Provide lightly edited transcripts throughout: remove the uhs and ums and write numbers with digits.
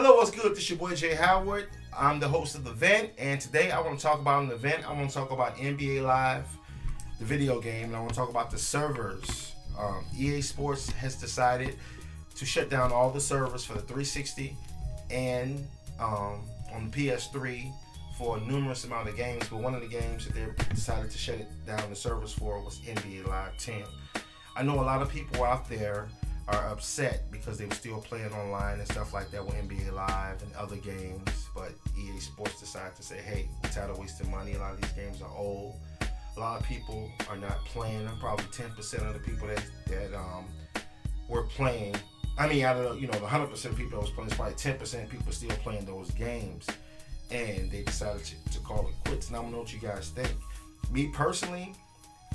Hello, what's good? This is your boy Jay Howard. I'm the host of The Vent, and today I want to talk about an event. I want to talk about NBA Live, the video game, and I want to talk about the servers. EA Sports has decided to shut down all the servers for the 360 and on the PS3 for a numerous amount of games, but one of the games that they decided to shut it down the servers for was NBA Live 10. I know a lot of people out there are upset because they were still playing online and stuff like that with NBA Live and other games, but EA Sports decided to say, hey, we're tired of wasting money. A lot of these games are old. A lot of people are not playing them. Probably 10% of the people that were playing, I mean, out of the 100% of people that was playing, it's probably 10% of people still playing those games, and they decided to call it quits. And I don't know what you guys think. Me personally,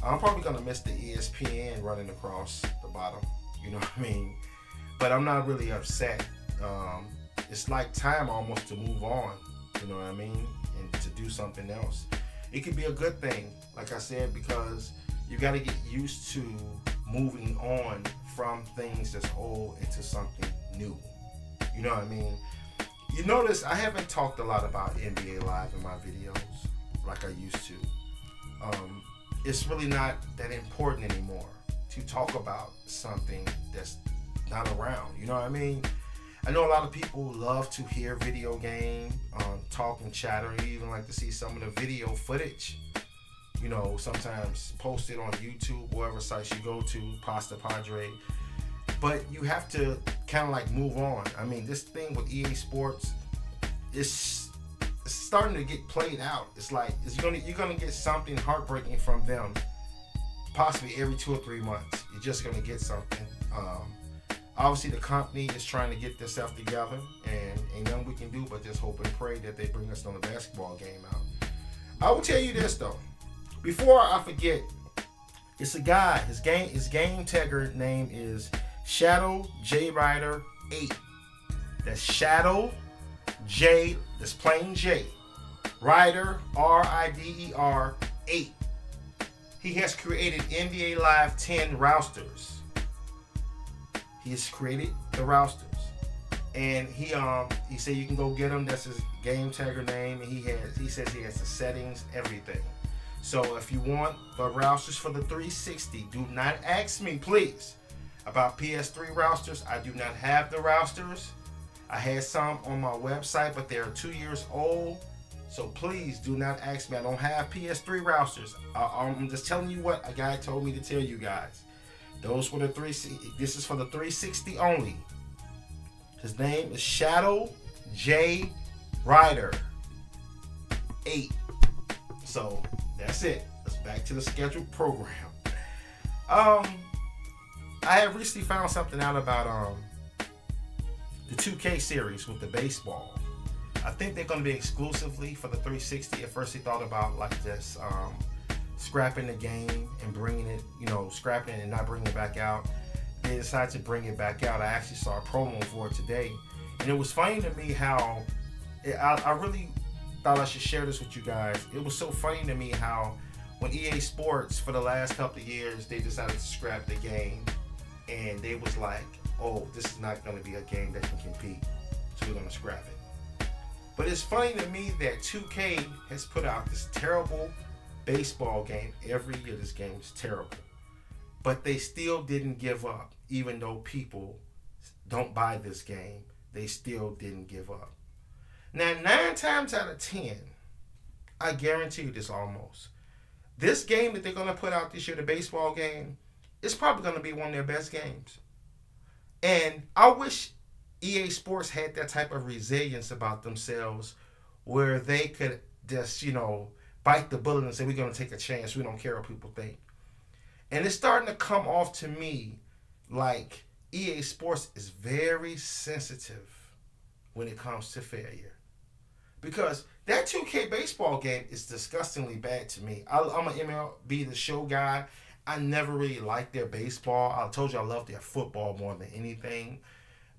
I'm probably gonna miss the ESPN running across the bottom. You know what I mean? But I'm not really upset. It's like time almost to move on. You know what I mean? And to do something else. It could be a good thing, like I said, because you got to get used to moving on from things that's old into something new. You know what I mean? You notice I haven't talked a lot about NBA Live in my videos like I used to. It's really not that important anymore to talk about something that's not around. You know what I mean? I know a lot of people love to hear video game talk and chatter. You even like to see some of the video footage. You know, sometimes posted on YouTube, wherever sites you go to, Pasta Padre. But you have to kind of like move on. I mean, this thing with EA Sports is starting to get played out. It's like you're gonna get something heartbreaking from them. Possibly every 2 or 3 months, you're just gonna get something. Obviously, the company is trying to get themselves together, and ain't nothing we can do but just hope and pray that they bring us on a basketball game out. I will tell you this though, before I forget, it's a guy. His game tagger name is Shadow J Rider 8. That's Shadow J. That's plain J. Rider R-I-D-E-R 8. He has created NBA Live 10 rosters. He has created the rosters, and he said you can go get him. That's his game tagger name, and he says he has the settings, everything. So if you want the rosters for the 360, do not ask me, please, about PS3 rosters. I do not have the rosters. I had some on my website, but they're 2 years old. So please do not ask me. I don't have PS3 rosters. I'm just telling you what a guy told me to tell you guys. Those were the 360. This is for the 360 only. His name is Shadow J Rider 8. So that's it. Let's back to the scheduled program. I have recently found something out about the 2K series with the baseball. I think they're going to be exclusively for the 360. At first they thought about like this scrapping the game and bringing it, scrapping it and not bringing it back out. They decided to bring it back out. I actually saw a promo for it today, and it was funny to me how I really thought I should share this with you guys. It was so funny to me how when EA Sports for the last couple of years they decided to scrap the game, and they was like, oh, this is not going to be a game that can compete, so we're going to scrap it. But it's funny to me that 2K has put out this terrible baseball game every year. This game is terrible, but they still didn't give up. Even though people don't buy this game, they still didn't give up. Now 9 times out of 10, I guarantee you this almost, this game that they're going to put out this year, the baseball game, is probably going to be one of their best games. And I wish EA Sports had that type of resilience about themselves where they could just, bite the bullet and say, we're going to take a chance. We don't care what people think. And it's starting to come off to me like EA Sports is very sensitive when it comes to failure. Because that 2K baseball game is disgustingly bad to me. I'm an MLB The Show guy. I never really liked their baseball. I told you I love their football more than anything.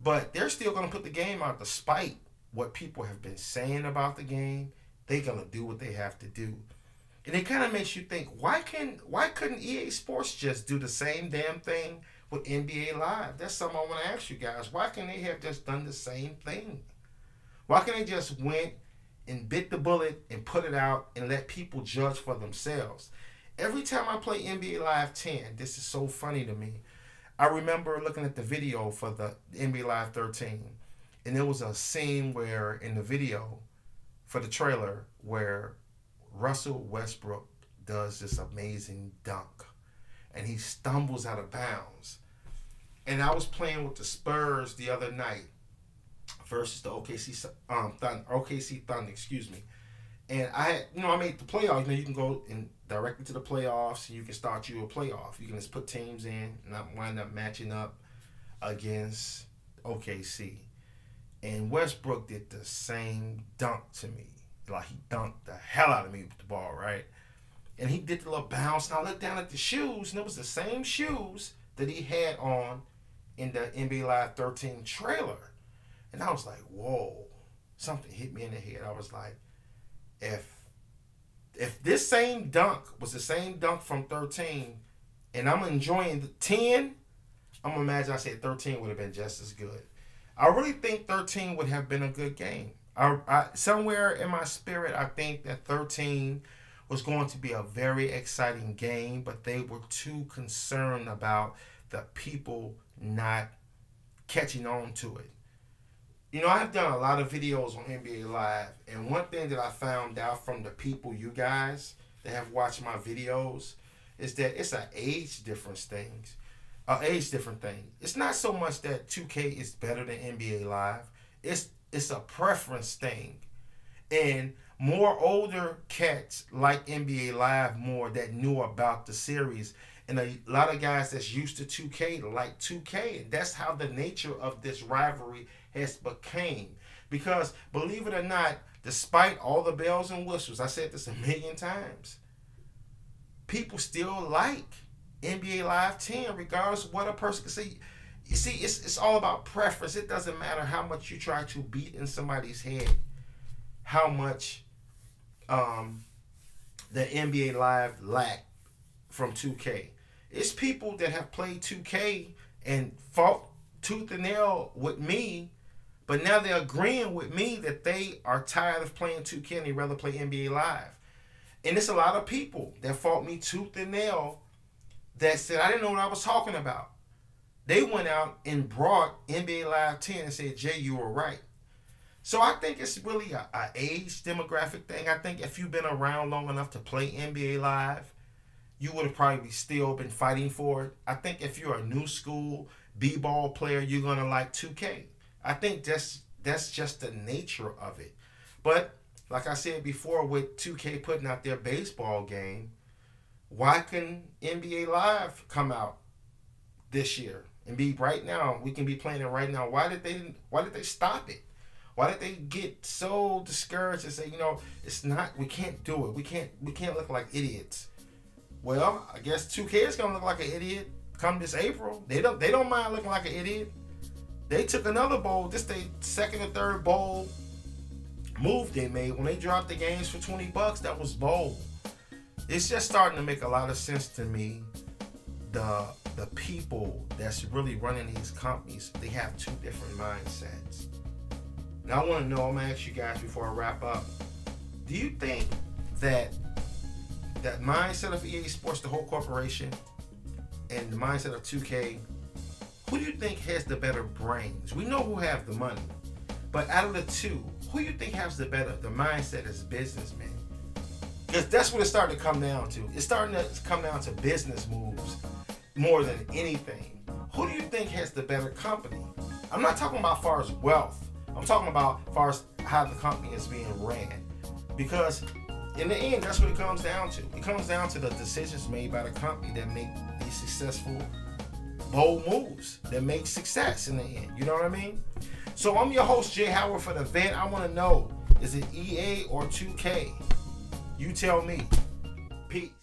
But they're still going to put the game out despite what people have been saying about the game. They're going to do what they have to do. And it kind of makes you think, why couldn't EA Sports just do the same damn thing with NBA Live? That's something I want to ask you guys. Why can't they have just done the same thing? Why can't they just went and bit the bullet and put it out and let people judge for themselves? Every time I play NBA Live 10, this is so funny to me. I remember looking at the video for the NBA Live 13, and there was a scene where in the video for the trailer where Russell Westbrook does this amazing dunk, and he stumbles out of bounds. And I was playing with the Spurs the other night versus the OKC Thunder, excuse me. And I had, I made the playoffs. You can go in directly to the playoffs, and you can start you a playoff. You can just put teams in, and I wind up matching up against OKC. And Westbrook did the same dunk to me. Like, he dunked the hell out of me with the ball, right? And he did the little bounce, and I looked down at the shoes, and it was the same shoes that he had on in the NBA Live 13 trailer. And I was like, whoa, something hit me in the head. I was like, if this same dunk was the same dunk from 13, and I'm enjoying the 10, I'm going to imagine I said 13 would have been just as good. I really think 13 would have been a good game. I somewhere in my spirit, I think that 13 was going to be a very exciting game, but they were too concerned about the people not catching on to it. I've done a lot of videos on NBA Live, and one thing that I found out from the people, you guys, that have watched my videos, is that it's an age difference thing. It's not so much that 2K is better than NBA Live. It's a preference thing. And more older cats like NBA Live more that knew about the series. And a lot of guys that's used to 2K like 2K. And that's how the nature of this rivalry has became. Because believe it or not, despite all the bells and whistles, I said this a million times, people still like NBA Live 10 regardless of what a person can say. You see, it's all about preference. It doesn't matter how much you try to beat in somebody's head, how much the NBA Live lack from 2K. It's people that have played 2K and fought tooth and nail with me, but now they're agreeing with me that they are tired of playing 2K and they'd rather play NBA Live. And it's a lot of people that fought me tooth and nail that said I didn't know what I was talking about. They went out and brought NBA Live 10 and said, Jay, you were right. So I think it's really a age demographic thing. I think if you've been around long enough to play NBA Live, you would have probably still been fighting for it. I think if you're a new school b-ball player, you're going to like 2K. I think that's just the nature of it. But like I said before, with 2K putting out their baseball game, why can NBA Live come out this year and be right now? We can be playing it right now. Why did they stop it? Why did they get so discouraged and say, it's not, we can't do it. We can't look like idiots. Well, I guess 2K is gonna look like an idiot come this April. They don't mind looking like an idiot. They took another bold, this they second or third bold move they made when they dropped the games for $20. That was bold. It's just starting to make a lot of sense to me. The people that's really running these companies, they have two different mindsets. Now I want to know, I'm gonna ask you guys before I wrap up, do you think that mindset of EA Sports, the whole corporation, and the mindset of 2K, who do you think has the better brains? We know who have the money, but out of the two, who do you think has the mindset as businessmen? Because that's what it's starting to come down to. It's starting to come down to business moves more than anything. Who do you think has the better company? I'm not talking about as far as wealth. I'm talking about as far as how the company is being ran. Because in the end, that's what it comes down to. It comes down to the decisions made by the company that make these successful, bold moves that make success in the end. You know what I mean? So I'm your host, Jay Howard, for the Vent. I want to know, is it EA or 2K? You tell me. Pete.